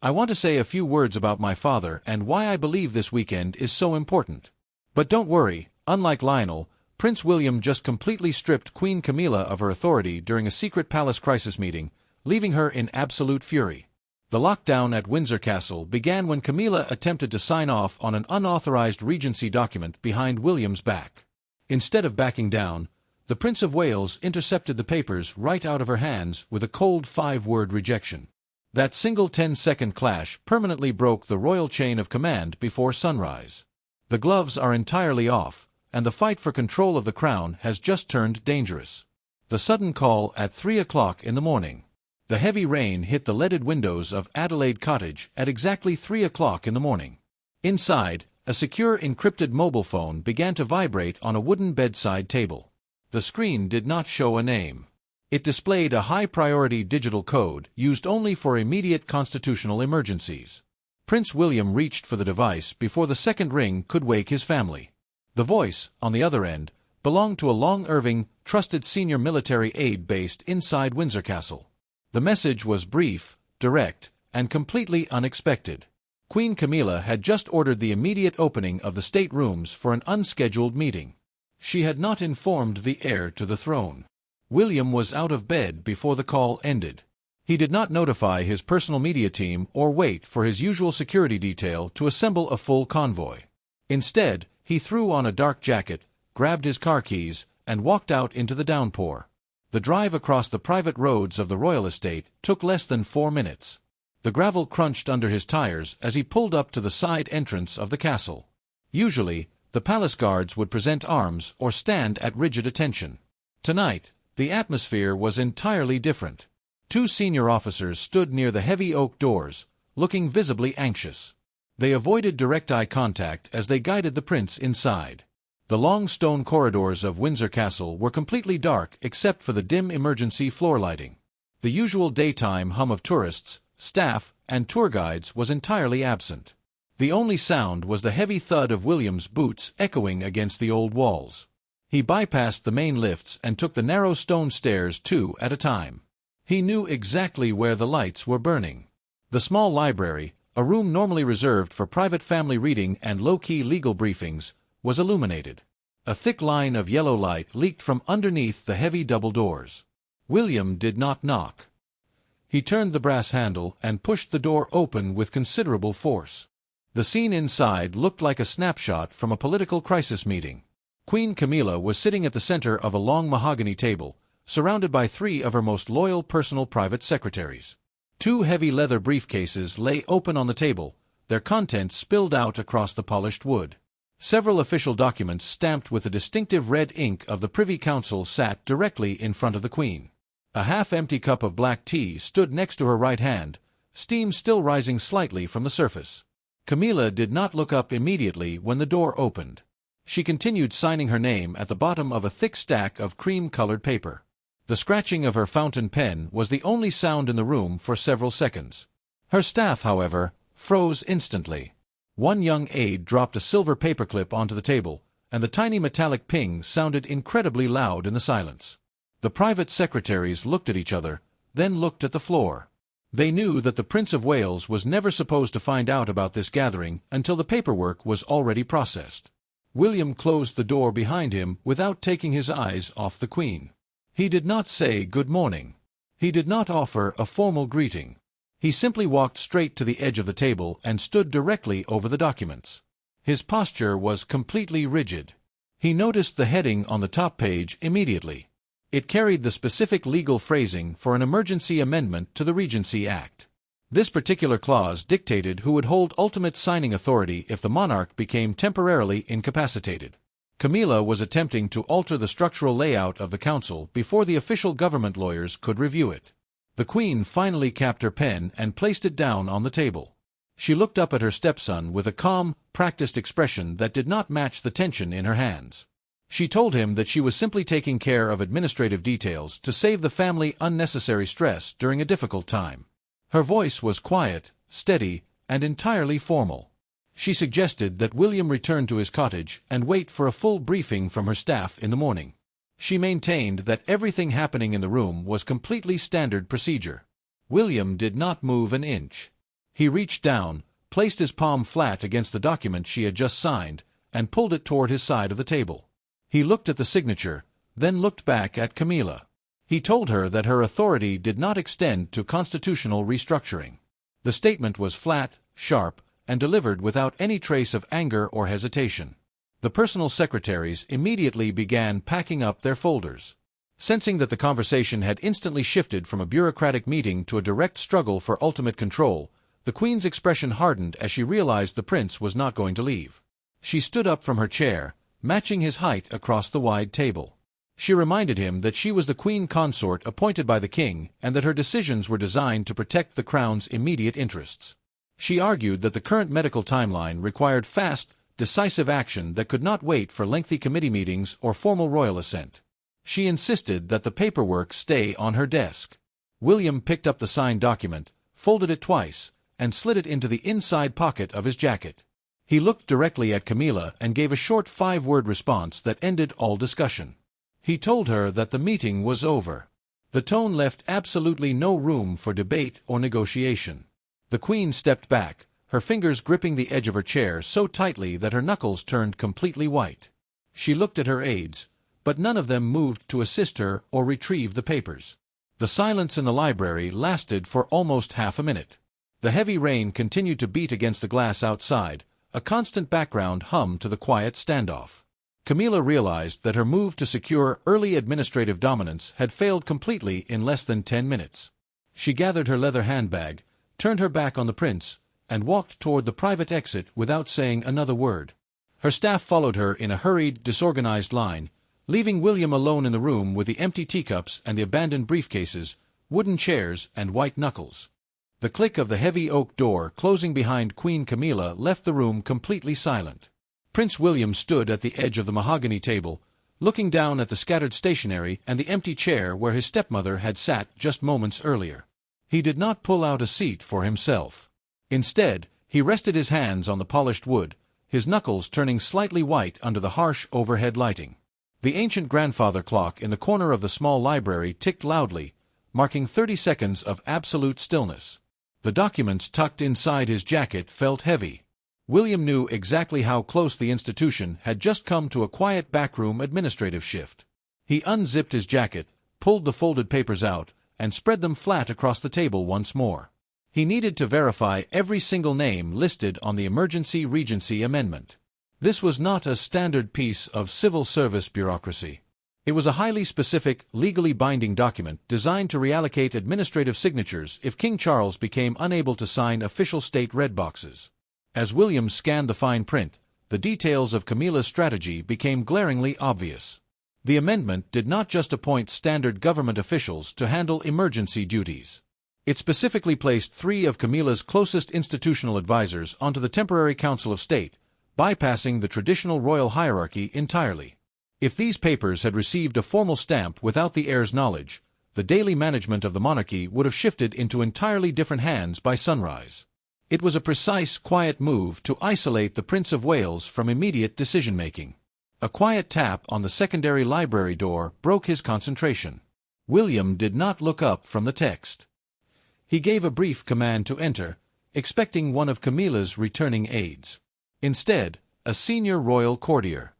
I want to say a few words about my father and why I believe this weekend is so important. But don't worry, unlike Lionel, Prince William just completely stripped Queen Camilla of her authority during a secret palace crisis meeting, leaving her in absolute fury. The lockdown at Windsor Castle began when Camilla attempted to sign off on an unauthorized Regency document behind William's back. Instead of backing down, the Prince of Wales intercepted the papers right out of her hands with a cold 5-word rejection. That single 10-second clash permanently broke the royal chain of command before sunrise. The gloves are entirely off, and the fight for control of the crown has just turned dangerous. The sudden call at 3 o'clock in the morning. The heavy rain hit the leaded windows of Adelaide Cottage at exactly 3 o'clock in the morning. Inside, a secure encrypted mobile phone began to vibrate on a wooden bedside table. The screen did not show a name. It displayed a high-priority digital code used only for immediate constitutional emergencies. Prince William reached for the device before the second ring could wake his family. The voice, on the other end, belonged to a long-serving, trusted senior military aide based inside Windsor Castle. The message was brief, direct, and completely unexpected. Queen Camilla had just ordered the immediate opening of the state rooms for an unscheduled meeting. She had not informed the heir to the throne. William was out of bed before the call ended. He did not notify his personal media team or wait for his usual security detail to assemble a full convoy. Instead, he threw on a dark jacket, grabbed his car keys, and walked out into the downpour. The drive across the private roads of the royal estate took less than 4 minutes. The gravel crunched under his tires as he pulled up to the side entrance of the castle. Usually, the palace guards would present arms or stand at rigid attention. Tonight, the atmosphere was entirely different. 2 senior officers stood near the heavy oak doors, looking visibly anxious. They avoided direct eye contact as they guided the prince inside. The long stone corridors of Windsor Castle were completely dark except for the dim emergency floor lighting. The usual daytime hum of tourists, staff, and tour guides was entirely absent. The only sound was the heavy thud of William's boots echoing against the old walls. He bypassed the main lifts and took the narrow stone stairs 2 at a time. He knew exactly where the lights were burning. The small library, a room normally reserved for private family reading and low-key legal briefings, was illuminated. A thick line of yellow light leaked from underneath the heavy double doors. William did not knock. He turned the brass handle and pushed the door open with considerable force. The scene inside looked like a snapshot from a political crisis meeting. Queen Camilla was sitting at the center of a long mahogany table, surrounded by 3 of her most loyal personal private secretaries. 2 heavy leather briefcases lay open on the table, their contents spilled out across the polished wood. Several official documents stamped with the distinctive red ink of the Privy Council sat directly in front of the Queen. A half-empty cup of black tea stood next to her right hand, steam still rising slightly from the surface. Camilla did not look up immediately when the door opened. She continued signing her name at the bottom of a thick stack of cream-colored paper. The scratching of her fountain pen was the only sound in the room for several seconds. Her staff, however, froze instantly. One young aide dropped a silver paperclip onto the table, and the tiny metallic ping sounded incredibly loud in the silence. The private secretaries looked at each other, then looked at the floor. They knew that the Prince of Wales was never supposed to find out about this gathering until the paperwork was already processed. William closed the door behind him without taking his eyes off the Queen. He did not say good morning. He did not offer a formal greeting. He simply walked straight to the edge of the table and stood directly over the documents. His posture was completely rigid. He noticed the heading on the top page immediately. It carried the specific legal phrasing for an emergency amendment to the Regency Act. This particular clause dictated who would hold ultimate signing authority if the monarch became temporarily incapacitated. Camilla was attempting to alter the structural layout of the council before the official government lawyers could review it. The Queen finally capped her pen and placed it down on the table. She looked up at her stepson with a calm, practiced expression that did not match the tension in her hands. She told him that she was simply taking care of administrative details to save the family unnecessary stress during a difficult time. Her voice was quiet, steady, and entirely formal. She suggested that William return to his cottage and wait for a full briefing from her staff in the morning. She maintained that everything happening in the room was completely standard procedure. William did not move an inch. He reached down, placed his palm flat against the document she had just signed, and pulled it toward his side of the table. He looked at the signature, then looked back at Camilla. He told her that her authority did not extend to constitutional restructuring. The statement was flat, sharp, and delivered without any trace of anger or hesitation. The personal secretaries immediately began packing up their folders. Sensing that the conversation had instantly shifted from a bureaucratic meeting to a direct struggle for ultimate control, the Queen's expression hardened as she realized the prince was not going to leave. She stood up from her chair, matching his height across the wide table. She reminded him that she was the Queen consort appointed by the king and that her decisions were designed to protect the crown's immediate interests. She argued that the current medical timeline required fast, decisive action that could not wait for lengthy committee meetings or formal royal assent. She insisted that the paperwork stay on her desk. William picked up the signed document, folded it twice, and slid it into the inside pocket of his jacket. He looked directly at Camilla and gave a short 5-word response that ended all discussion. He told her that the meeting was over. The tone left absolutely no room for debate or negotiation. The Queen stepped back, her fingers gripping the edge of her chair so tightly that her knuckles turned completely white. She looked at her aides, but none of them moved to assist her or retrieve the papers. The silence in the library lasted for almost half a minute. The heavy rain continued to beat against the glass outside, a constant background hum to the quiet standoff. Camilla realized that her move to secure early administrative dominance had failed completely in less than 10 minutes. She gathered her leather handbag, turned her back on the prince, and walked toward the private exit without saying another word. Her staff followed her in a hurried, disorganized line, leaving William alone in the room with the empty teacups and the abandoned briefcases, wooden chairs, and white knuckles. The click of the heavy oak door closing behind Queen Camilla left the room completely silent. Prince William stood at the edge of the mahogany table, looking down at the scattered stationery and the empty chair where his stepmother had sat just moments earlier. He did not pull out a seat for himself. Instead, he rested his hands on the polished wood, his knuckles turning slightly white under the harsh overhead lighting. The ancient grandfather clock in the corner of the small library ticked loudly, marking 30 seconds of absolute stillness. The documents tucked inside his jacket felt heavy. William knew exactly how close the institution had just come to a quiet backroom administrative shift. He unzipped his jacket, pulled the folded papers out, and spread them flat across the table once more. He needed to verify every single name listed on the Emergency Regency Amendment. This was not a standard piece of civil service bureaucracy. It was a highly specific, legally binding document designed to reallocate administrative signatures if King Charles became unable to sign official state red boxes. As William scanned the fine print, the details of Camilla's strategy became glaringly obvious. The amendment did not just appoint standard government officials to handle emergency duties. It specifically placed 3 of Camilla's closest institutional advisors onto the temporary Council of State, bypassing the traditional royal hierarchy entirely. If these papers had received a formal stamp without the heir's knowledge, the daily management of the monarchy would have shifted into entirely different hands by sunrise. It was a precise, quiet move to isolate the Prince of Wales from immediate decision-making. A quiet tap on the secondary library door broke his concentration. William did not look up from the text. He gave a brief command to enter, expecting one of Camilla's returning aides. Instead, a senior royal courtier.